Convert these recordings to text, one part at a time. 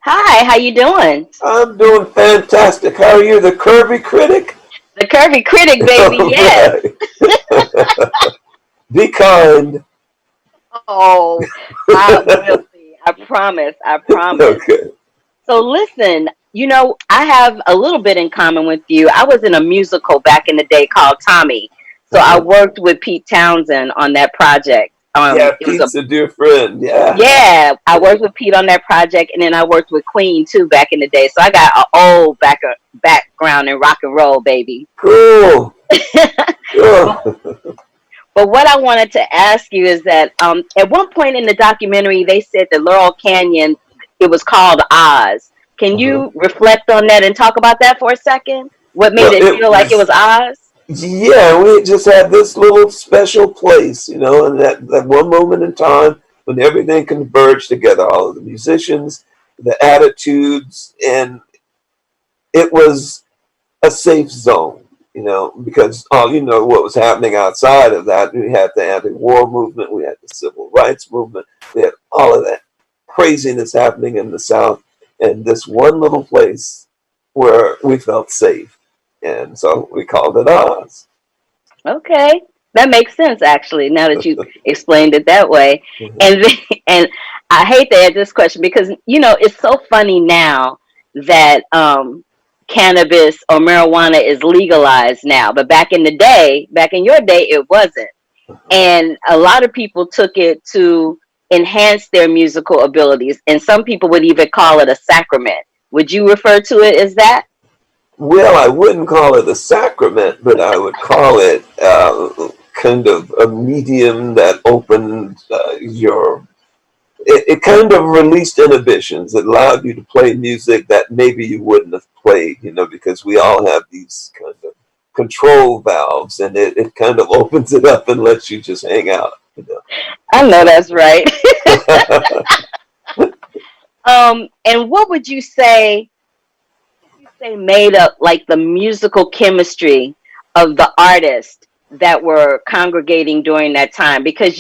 Hi, how you doing? I'm doing fantastic. How are you, the Curvy Critic? The Curvy Critic, baby, All yes. right. Be kind. Oh, I will be. I promise. I promise. Okay. So listen, I have a little bit in common with you. I was in a musical back in the day called Tommy. So I Uh-huh. worked with Pete Townsend on that project. Yeah, It was a Pete's a dear friend. Yeah. Yeah, I worked with Pete on that project, and then I worked with Queen too back in the day. So I got an old background in rock and roll, baby. Cool. But Cool. But what I wanted to ask you is that at one point in the documentary, they said that Laurel Canyon, it was called Oz. Can Uh-huh. you reflect on that and talk about that for a second? What made Well, it it feel like it was, was Oz? yeah, we just had this little special place, and that one moment in time when everything converged together, all of the musicians, the attitudes, and it was a safe zone, because what was happening outside of that. We had the anti-war movement, we had the civil rights movement, we had all of that craziness happening in the South, and this one little place where we felt safe, and so we called it Oz. Okay, that makes sense actually. Now that you explained it that way, and then, and I hate to add this question because it's so funny now that cannabis or marijuana is legalized now, but back in your day, it wasn't. And a lot of people took it to enhance their musical abilities, and some people would even call it a sacrament. Would you refer to it as that? Well, I wouldn't call it a sacrament, but I would call it kind of a medium that opened your it kind of released inhibitions. It allowed you to play music that maybe you wouldn't have played, because we all have these kind of control valves, and it kind of opens it up and lets you just hang out. I know So, that's right. And what would you say made up like the musical chemistry of the artists that were congregating during that time? Because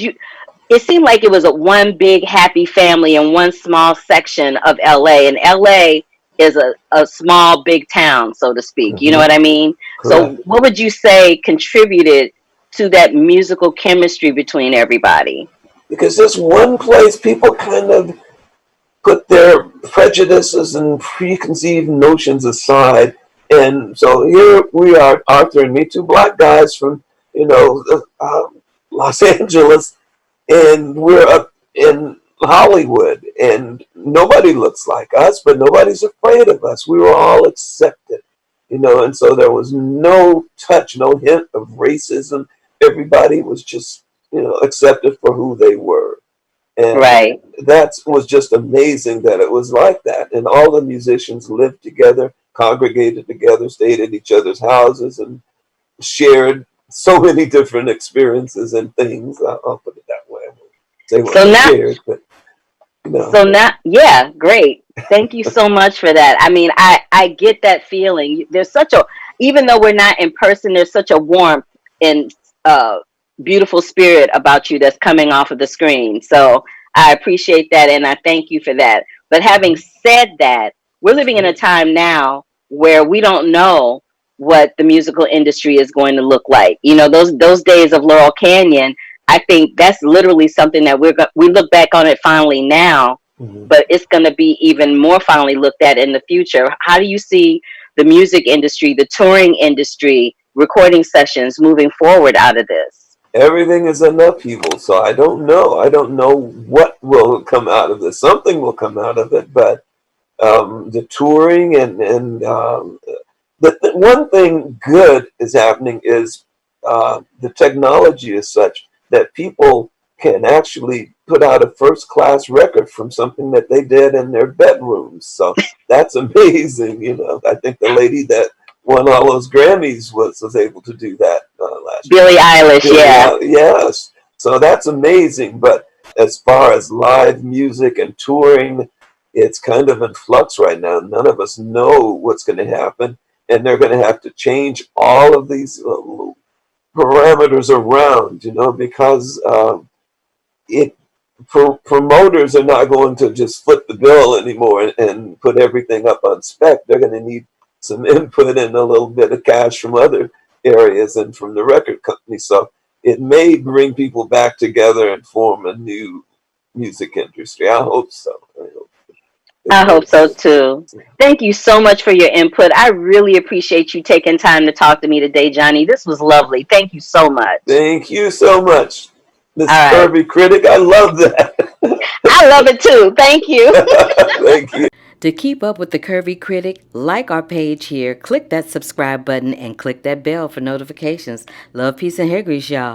it seemed like it was a one big happy family in one small section of LA, and LA is a small big town, so to speak. You know mhm, what I mean? So correct. what would you say contributed to that musical chemistry between everybody? Because this one place, people kind of put their prejudices and preconceived notions aside. And so here we are, Arthur and me, two black guys from, Los Angeles, and we're up in Hollywood, and nobody looks like us, but nobody's afraid of us. We were all accepted, and so there was no touch, no hint of racism. Everybody was just, accepted for who they were. And Right. that was just amazing that it was like that. And all the musicians lived together, congregated together, stayed at each other's houses, and shared so many different experiences and things. I'll put it that way. I won't say what So they now shared, but you know. So now, yeah, great. Thank you so much for that. I mean, I get that feeling. There's such a, even though we're not in person, there's such a warmth and uh, beautiful spirit about you that's coming off of the screen. So I appreciate that, and I thank you for that. But having said that, we're living in a time now where we don't know what the musical industry is going to look like. Those days of Laurel Canyon, I think that's literally something that we look back on it fondly now, Mhm. but it's going to be even more fondly looked at in the future. How do you see the music industry, the touring industry, recording sessions moving forward out of this? Everything is an upheaval, so I don't know. I don't know what will come out of this. Something will come out of it, but the touring and the one thing good is happening is the technology is such that people can actually put out a first class record from something that they did in their bedrooms. So that's amazing. I think the lady that won all those Grammys was able to do that last year. Billie Eilish, Billy, yeah. yes. So that's amazing. But as far as live music and touring, it's kind of in flux right now. None of us know what's going to happen, and they're going to have to change all of these parameters around, because it. promoters are not going to just foot the bill anymore and put everything up on spec. They're going to need some input and a little bit of cash from other areas and from the record company. So it may bring people back together and form a new music industry. I hope so. I hope so too. Thank you so much for your input. I really appreciate you taking time to talk to me today, Johnny. This was lovely. Thank you so much. Thank you so much, Miss All right. Curvy Critic. I love that. I love it too. Thank you. Thank you. To keep up with the Curvy Critic, like our page here, click that subscribe button, and click that bell for notifications. Love, peace, and hair grease, y'all.